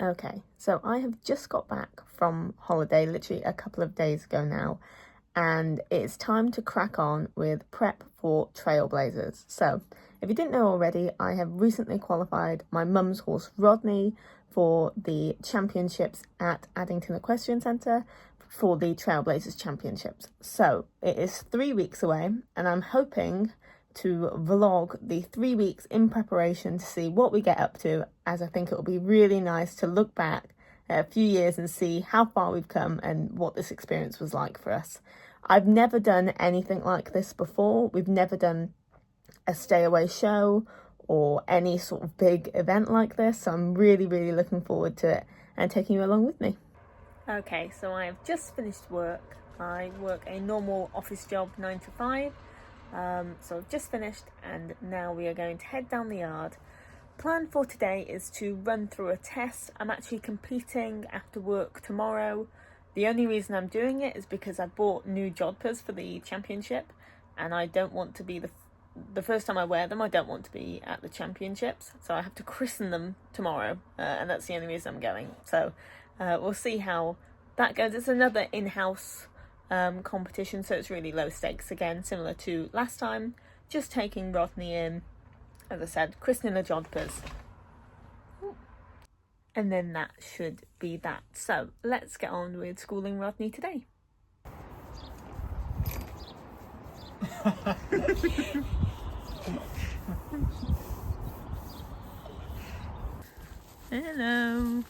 Okay, so I have just got back from holiday, literally a couple of days ago now, and it's time to crack on with prep for TRAILBLAZERS. So, if you didn't know already, I have recently qualified my mum's horse Rodney for the championships at Addington Equestrian Centre for the TRAILBLAZERS Championships. So, it is 3 weeks away, and I'm hoping to vlog the 3 weeks in preparation to see what we get up to, as I think it will be really nice to look back a few years and see how far we've come and what this experience was like for us. I've never done anything like this before. We've never done a stay away show or any sort of big event like this, so I'm really looking forward to it and taking you along with me. Okay, so I have just finished work. I work a normal office job 9 to 5. So I've just finished and now we are going to head down the yard. Plan for today is to run through a test. I'm actually competing after work tomorrow. The only reason I'm doing it is because I bought new jodhpurs for the championship and I don't want to be the first time I wear them, I don't want to be at the championships, so I have to christen them tomorrow, and that's the only reason I'm going. So we'll see how that goes. It's another in-house competition, so it's really low stakes again, similar to last time, just taking Rodney in, as I said, christening the jodhpurs, and then that should be that. So let's get on with schooling Rodney today. Hello.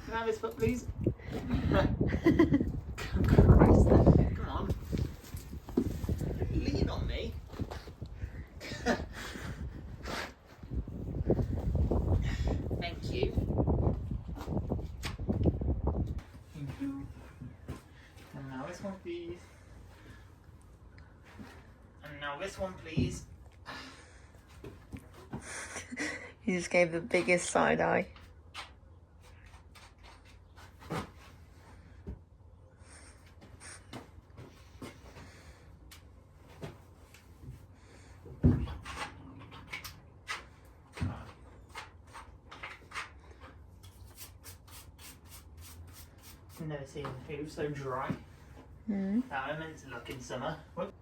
Can I have this foot, please? Christ, come on. Lean on me. Thank you. Thank you. And now this one, please. And now this one, please. He just gave the biggest side eye. I've never seen hooves so dry. How I'm meant to look in summer. Whoop.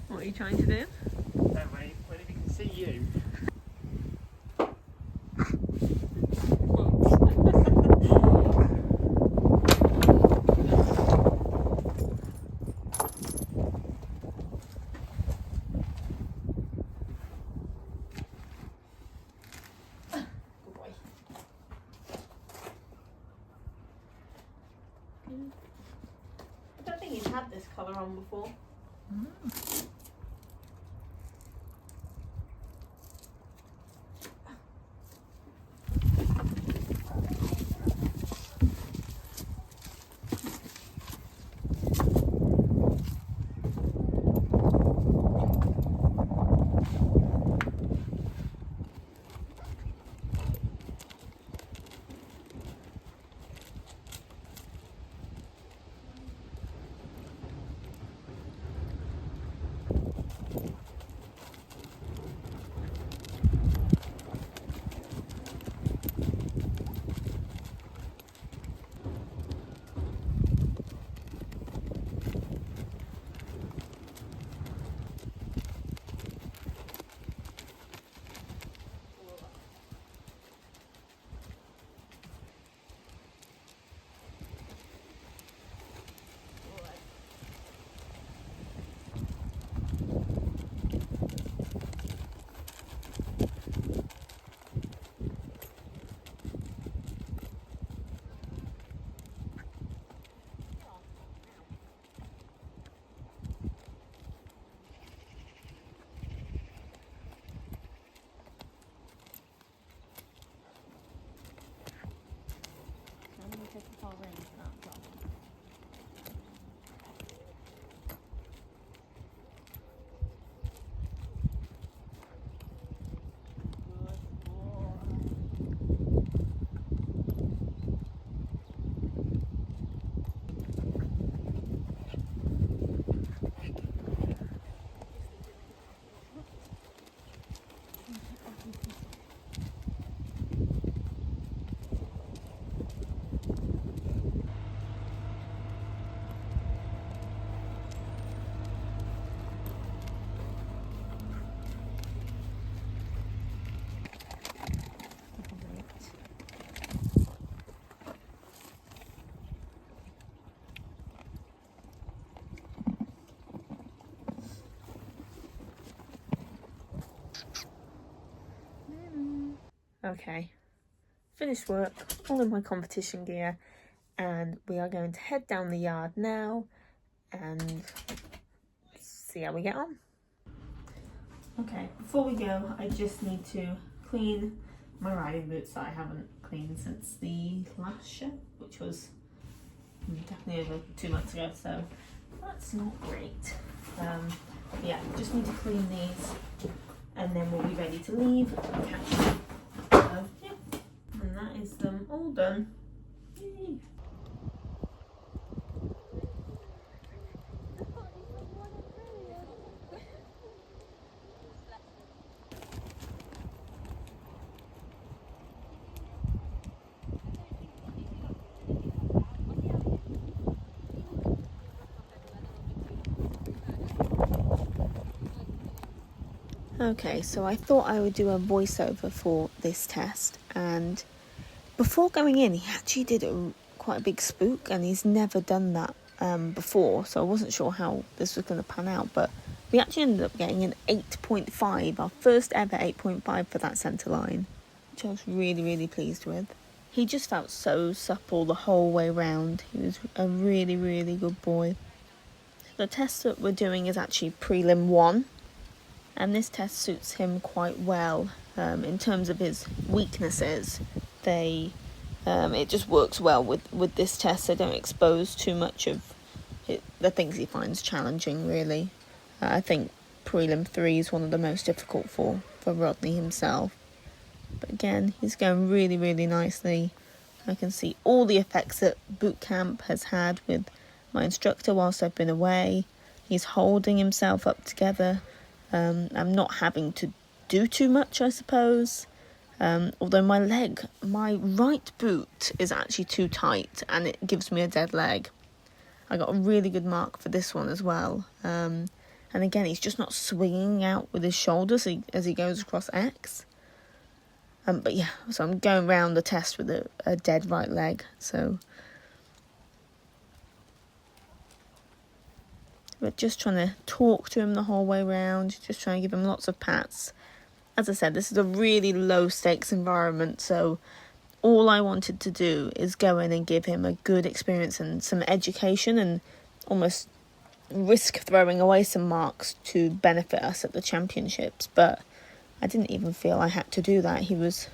What are you trying to do? Don't wait if you can see you. I don't think he's had this colour on before. take off our reins for that drop. Okay, finished work, all in my competition gear, and we are going to head down the yard now and see how we get on. Okay, before we go, I just need to clean my riding boots that I haven't cleaned since the last show, which was definitely over 2 months ago, so that's not great. Yeah, just need to clean these and then we'll be ready to leave. Yeah, and that is them all done. Yay. Okay, so I thought I would do a voiceover for this test, and before going in he actually did quite a big spook, and he's never done that before, so I wasn't sure how this was going to pan out, but we actually ended up getting an 8.5, our first ever 8.5 for that centre line, which I was really pleased with. He just felt so supple the whole way round. He was a really good boy. The test that we're doing is actually prelim 1. And this test suits him quite well in terms of his weaknesses. It just works well with this test. They don't expose too much of the things he finds challenging, really. I think prelim 3 is one of the most difficult for Rodney himself. But again, he's going really nicely. I can see all the effects that boot camp has had with my instructor whilst I've been away. He's holding himself up together. I'm not having to do too much, I suppose. Although my right boot is actually too tight and it gives me a dead leg. I got a really good mark for this one as well. And again, he's just not swinging out with his shoulders as he goes across X. But yeah, so I'm going round the test with a dead right leg. So we're just trying to talk to him the whole way round, just trying to give him lots of pats. As I said, this is a really low stakes environment, so all I wanted to do is go in and give him a good experience and some education, and almost risk throwing away some marks to benefit us at the championships. But I didn't even feel I had to do that. He was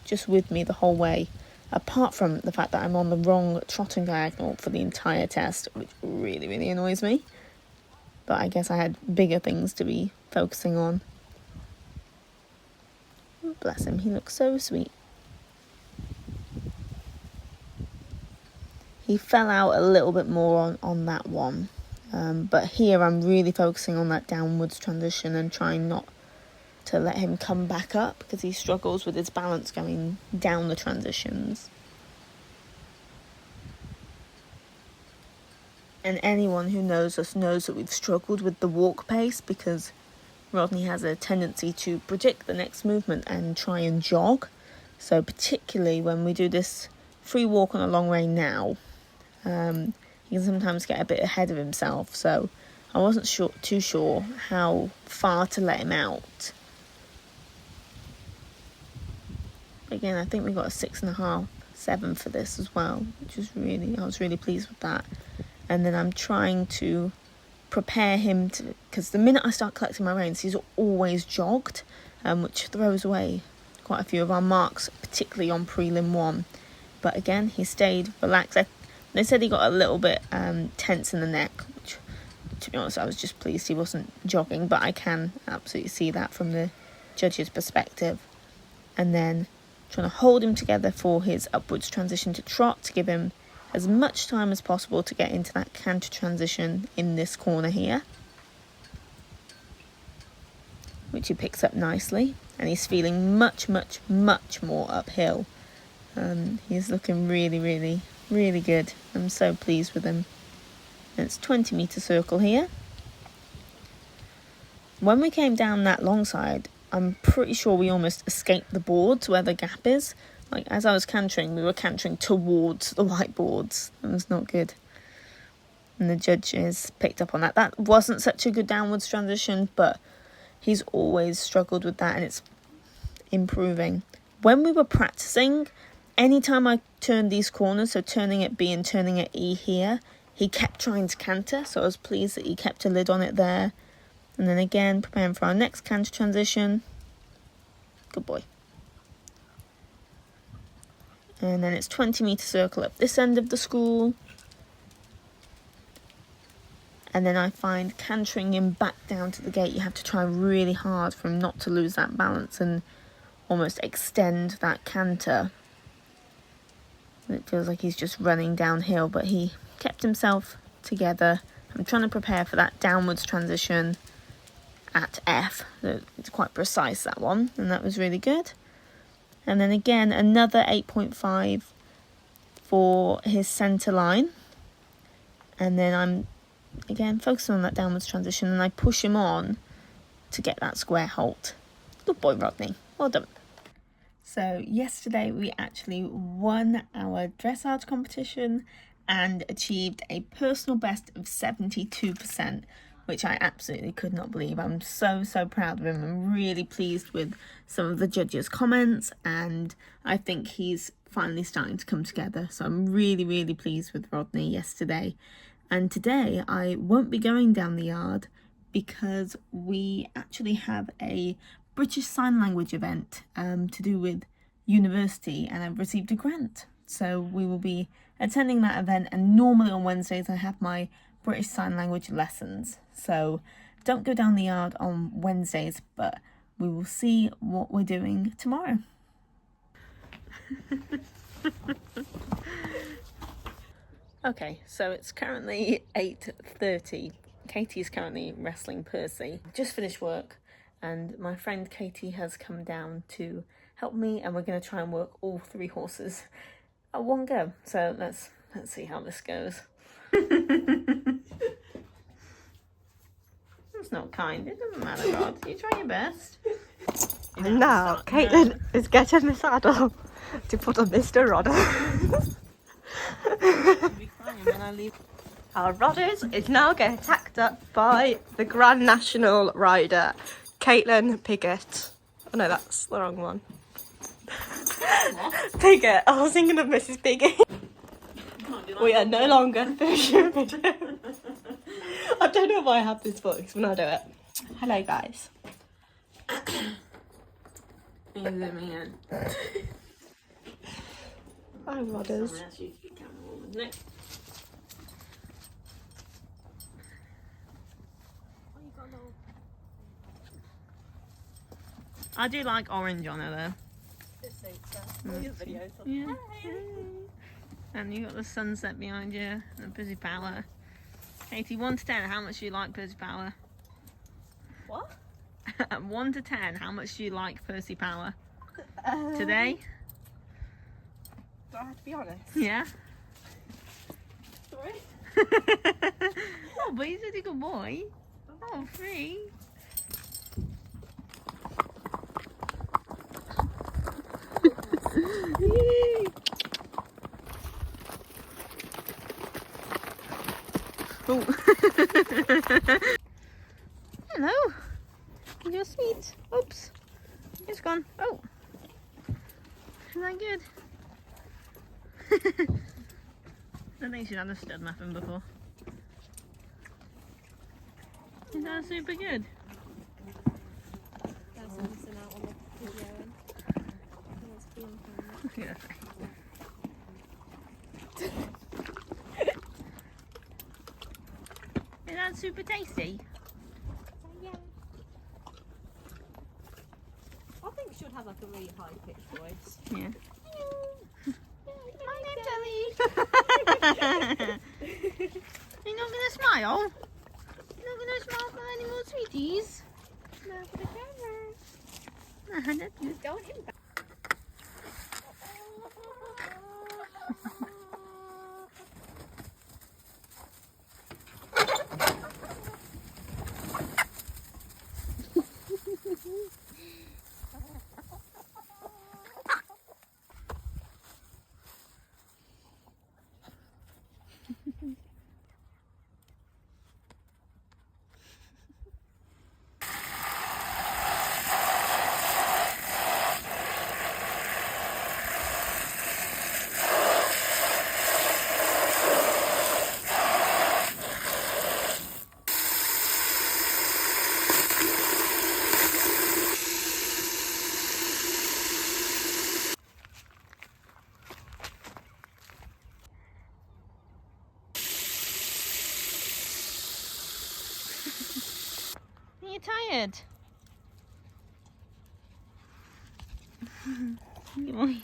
just with me the whole way, apart from the fact that I'm on the wrong trotting diagonal for the entire test, which really annoys me. But I guess I had bigger things to be focusing on. Bless him, he looks so sweet. He fell out a little bit more on that one. But here I'm really focusing on that downwards transition and trying not to let him come back up, because he struggles with his balance going down the transitions. And anyone who knows us knows that we've struggled with the walk pace, because Rodney has a tendency to predict the next movement and try and jog. So particularly when we do this free walk on a long rein now, he can sometimes get a bit ahead of himself. So I wasn't too sure how far to let him out. Again, I think we got a 6.5, 7 for this as well, which was I was really pleased with that. And then I'm trying to prepare him to, because the minute I start collecting my reins, he's always jogged, which throws away quite a few of our marks, particularly on prelim 1. But again, he stayed relaxed. They said he got a little bit tense in the neck, which, to be honest, I was just pleased he wasn't jogging, but I can absolutely see that from the judge's perspective. And then trying to hold him together for his upwards transition to trot, to give him as much time as possible to get into that canter transition in this corner here, which he picks up nicely. And he's feeling much more uphill. He's looking really good. I'm so pleased with him. And it's 20-meter circle here. When we came down that long side, I'm pretty sure we almost escaped the boards where the gap is. Like, as I was cantering, we were cantering towards the white boards. It was not good. And the judges picked up on that. That wasn't such a good downwards transition, but he's always struggled with that, and it's improving. When we were practicing, anytime I turned these corners, so turning at B and turning at E here, he kept trying to canter, so I was pleased that he kept a lid on it there. And then again, preparing for our next canter transition. Good boy. And then it's 20-meter circle up this end of the school. And then I find cantering him back down to the gate, you have to try really hard for him not to lose that balance and almost extend that canter. It feels like he's just running downhill, but he kept himself together. I'm trying to prepare for that downwards transition at F. It's quite precise, that one, and that was really good. And then again, another 8.5 for his centre line. And then I'm, again, focusing on that downwards transition, and I push him on to get that square halt. Good boy, Rodney. Well done. So yesterday we actually won our dressage competition and achieved a personal best of 72%, which I absolutely could not believe. I'm so proud of him. I'm really pleased with some of the judges' comments, and I think he's finally starting to come together. So I'm really pleased with Rodney yesterday. And today I won't be going down the yard because we actually have a British Sign Language event to do with university, and I've received a grant. So we will be attending that event, and normally on Wednesdays I have my British Sign Language lessons. So don't go down the yard on Wednesdays, but we will see what we're doing tomorrow. Okay, so it's currently 8:30. Katie's currently wrestling Percy. Just finished work, and my friend Katie has come down to help me, and we're going to try and work all 3 horses at one go. So let's see how this goes. It's not kind. It doesn't matter, Rod. You try your best. And now Caitlin is getting the saddle to put on Mr. Rodder. Our Rodders is now getting tacked up by the Grand National rider, Caitlin Piggott. Oh no, that's the wrong one. What? Piggott. I was thinking of Mrs. Piggy. We are no longer finishing a video. I don't know why I have this voice when I do it. Hello, guys. Hi, Rodders. I do like orange on her though. Yeah. And you got the sunset behind you and the Percy Power. Katie, 1 to 10, how much do you like Percy Power? What? 1 to 10, how much do you like Percy Power? Today? Do I have to be honest? Yeah. 3. Oh, but he's a good boy. Oh, 3. Oh. Hello. You're sweet. Oops. It's gone. Oh. Isn't that good? I think she's understood nothing before. Is that super good? That's missing out on the video. Yeah. super tasty? Yeah. I think she would have like a really high pitched voice. Yeah. My name's Ellie. You're not gonna smile? You're not gonna smile for any more sweeties? No, for the camera. That's good. Don't embarrass. Are you tired? Good morning.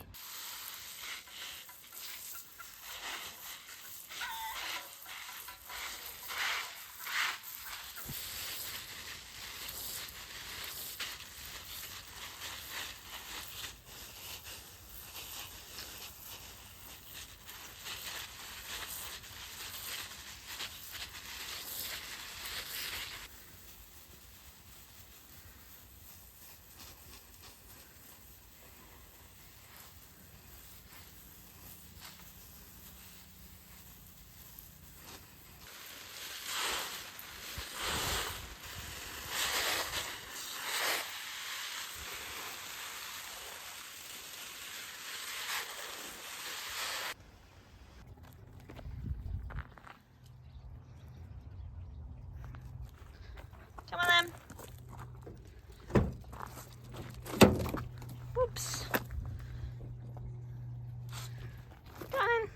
Come on then. Whoops. Come on then.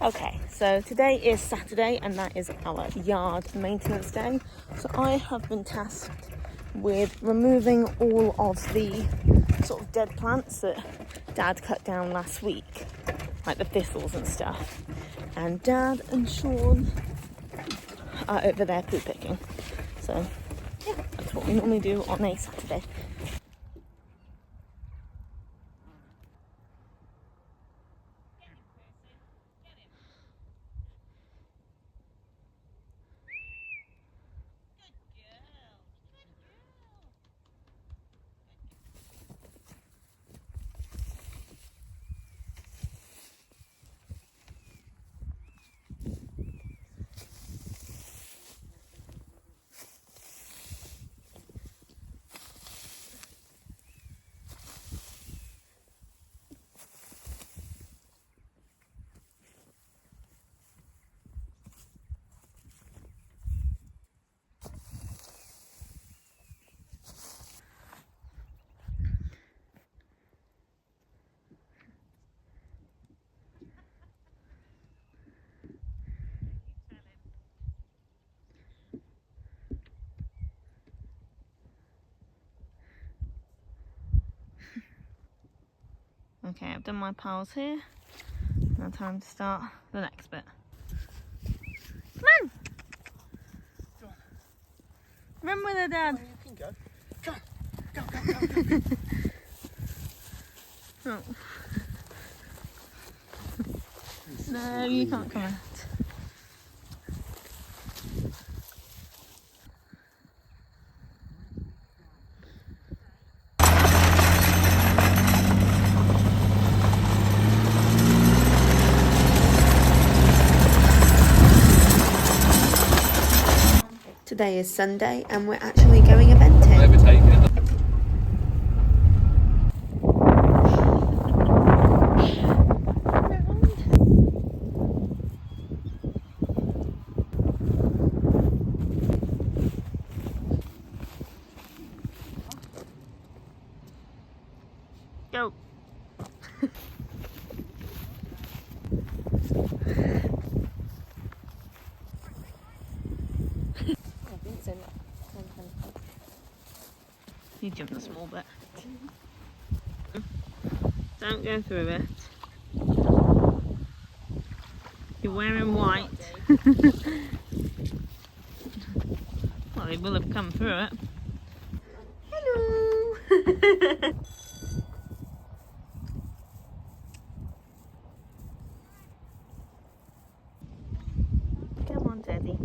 Okay, so today is Saturday and that is our yard maintenance day. So I have been tasked with removing all of the sort of dead plants that Dad cut down last week, like the thistles and stuff. And Dad and Sean are over there poo picking. So yeah, that's what we normally do on a Saturday. Okay, I've done my piles here. Now time to start the next bit. Come on! Run with her, Dad. You can go. Come on. Go. Oh. No, you can't come out. Today is Sunday and we're actually going eventing. Overtaken it. Go. You jumped a small bit. Don't go through it. You're wearing white. Well, they will have come through it. Hello! Come on, Teddy.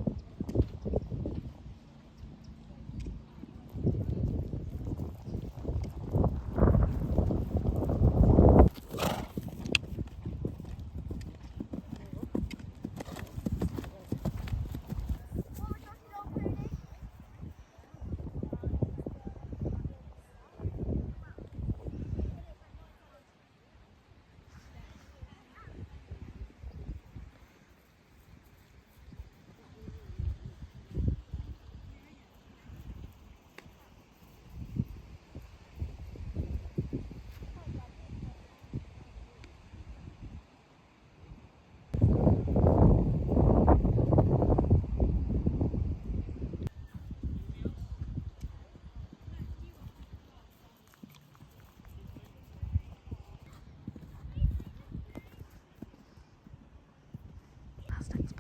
Plastics.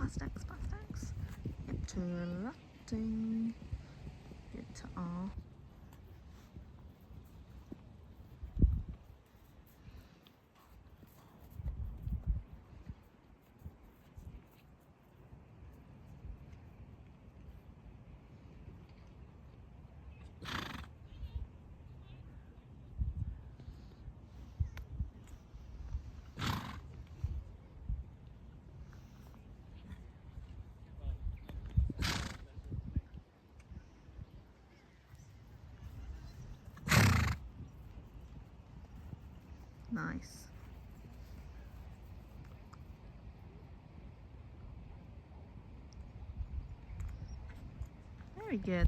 Get to relucting. Get to R. Nice. Very good.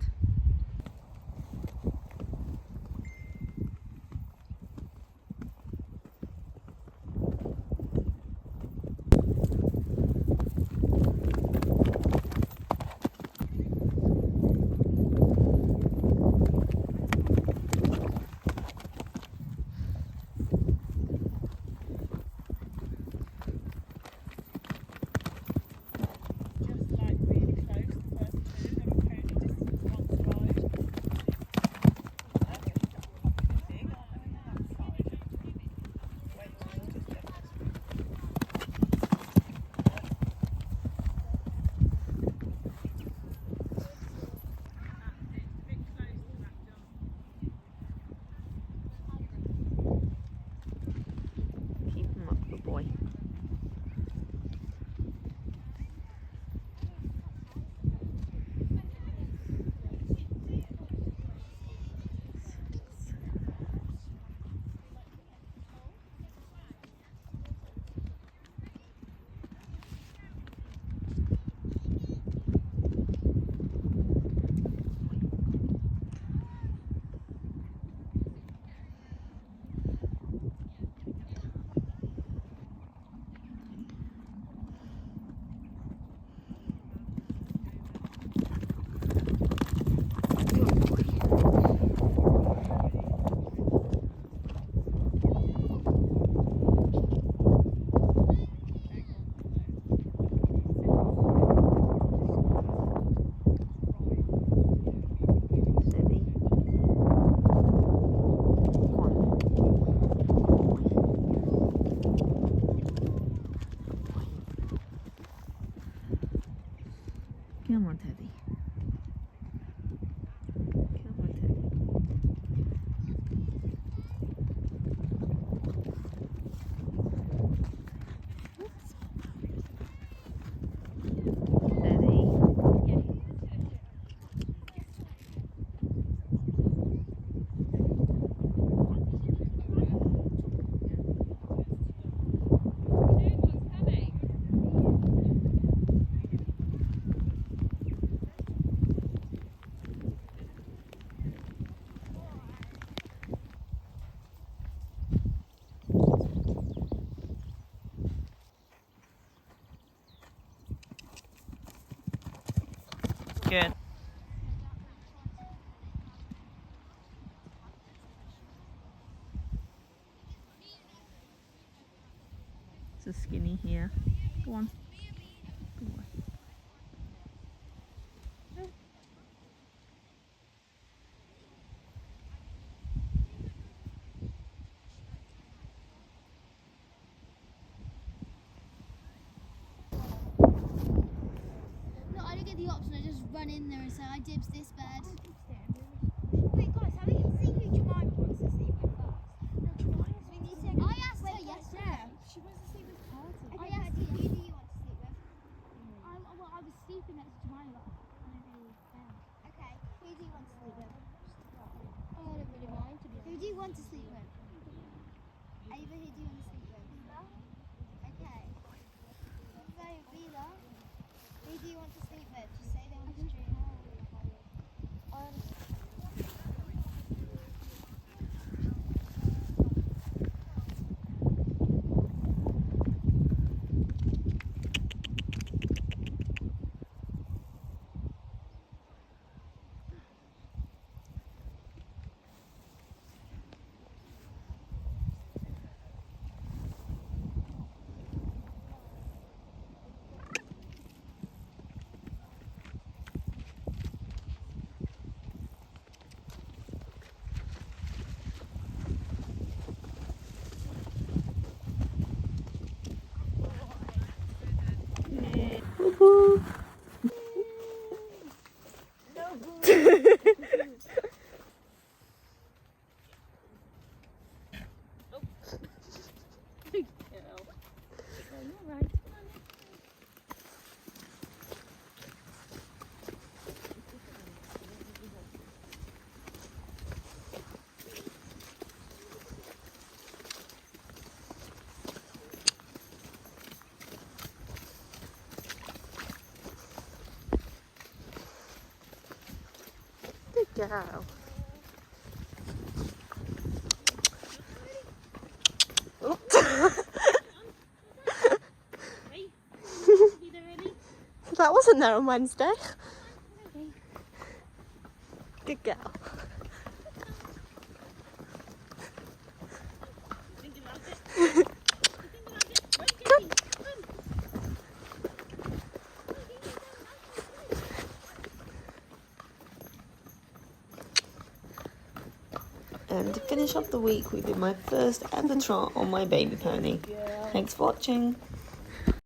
Keep him up, good boy. Come on, Teddy. Come on, Teddy. Teddy. on. No, I don't get the option. I just run in there and say, I dibs this bed. Wait, guys, have we seen who Jemima wants to sleep with first? No, Jemima. We need to. I asked her yesterday. She wants to sleep with Carter. I asked her, who do you want to sleep with? Well, I was sleeping next to Jemima. Okay, who do you want to sleep with? Oh, I don't really mind, to be honest. Who do you want to sleep with? Ava, who do you want to sleep with? Okay. So, Vila, who do you want to sleep with? Just say them on the street. Good girl. That wasn't there on Wednesday. Good girl. And to finish off the week, we did my first ever trot on my baby pony. Thanks for watching.